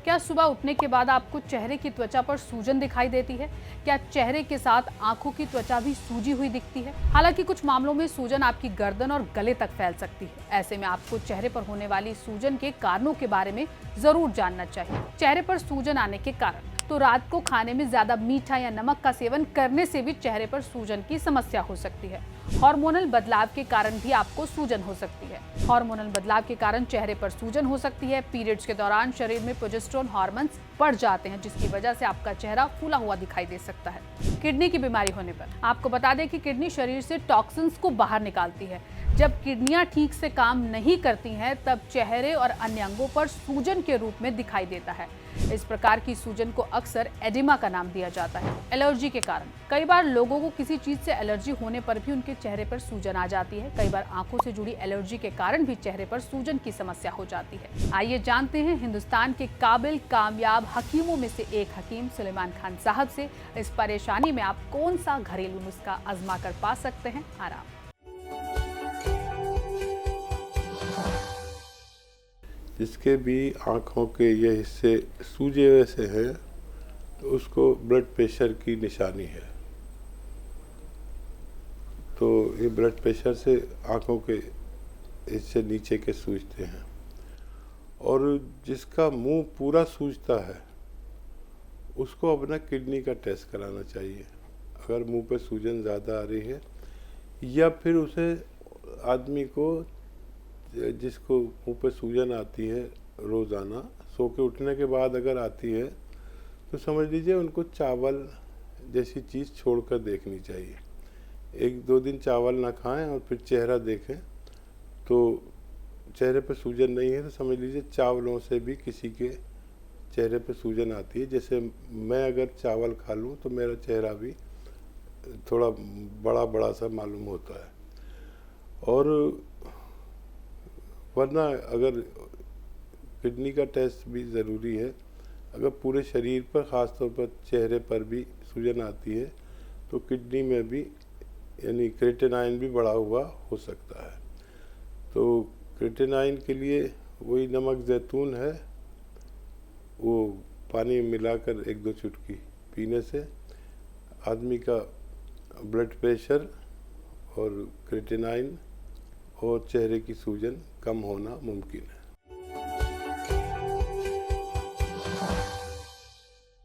क्या सुबह उठने के बाद आपको चेहरे की त्वचा पर सूजन दिखाई देती है? क्या चेहरे के साथ आंखों की त्वचा भी सूजी हुई दिखती है? हालांकि कुछ मामलों में सूजन आपकी गर्दन और गले तक फैल सकती है। ऐसे में आपको चेहरे पर होने वाली सूजन के कारणों के बारे में जरूर जानना चाहिए। चेहरे पर सूजन आने के कारण तो रात को खाने में ज्यादा मीठा या नमक का सेवन करने से भी चेहरे पर सूजन की समस्या हो सकती है। हार्मोनल बदलाव के कारण भी आपको सूजन हो सकती है। हार्मोनल बदलाव के कारण चेहरे पर सूजन हो सकती है। पीरियड्स के दौरान शरीर में प्रोजेस्टेरोन हार्मोन्स बढ़ जाते हैं, जिसकी वजह से आपका चेहरा फूला हुआ दिखाई दे सकता है। किडनी की बीमारी होने पर आपको बता दें कि किडनी शरीर से टॉक्सिन्स को बाहर निकालती है। जब किडनियां ठीक से काम नहीं करती हैं, तब चेहरे और अन्य अंगों पर सूजन के रूप में दिखाई देता है। इस प्रकार की सूजन को अक्सर एडिमा का नाम दिया जाता है। एलर्जी के कारण कई बार लोगों को किसी चीज से एलर्जी होने पर भी उनके चेहरे पर सूजन आ जाती है। कई बार आंखों से जुड़ी एलर्जी के कारण भी चेहरे पर सूजन की समस्या हो जाती है। आइए जानते हैं हिंदुस्तान के काबिल कामयाब हकीमों में से एक हकीम सुलेमान खान साहब से इस परेशानी में आप कौन सा घरेलू नुस्खा आजमा कर पा सकते हैं आराम। जिसके भी आँखों के ये हिस्से सूजे हुए से हैं, तो उसको ब्लड प्रेशर की निशानी है। तो ये ब्लड प्रेशर से आँखों के हिस्से नीचे के सूजते हैं। और जिसका मुंह पूरा सूजता है उसको अपना किडनी का टेस्ट कराना चाहिए। अगर मुंह पे सूजन ज़्यादा आ रही है, या फिर उसे आदमी को जिसको मुंह पे सूजन आती है रोज़ाना सो के उठने के बाद अगर आती है, तो समझ लीजिए उनको चावल जैसी चीज़ छोड़कर देखनी चाहिए। 1-2 दिन चावल ना खाएं और फिर चेहरा देखें, तो चेहरे पे सूजन नहीं है तो समझ लीजिए चावलों से भी किसी के चेहरे पे सूजन आती है। जैसे मैं अगर चावल खा लूँ तो मेरा चेहरा भी थोड़ा बड़ा बड़ा सा मालूम होता है। और वरना अगर किडनी का टेस्ट भी ज़रूरी है। अगर पूरे शरीर पर, ख़ास तौर पर चेहरे पर भी सूजन आती है, तो किडनी में भी यानी क्रेटिनाइन भी बढ़ा हुआ हो सकता है। तो क्रेटिनाइन के लिए वही नमक ज़ैतून है, वो पानी में मिलाकर 1-2 चुटकी पीने से आदमी का ब्लड प्रेशर और क्रेटिनाइन और चेहरे की सूजन कम होना मुमकिन है।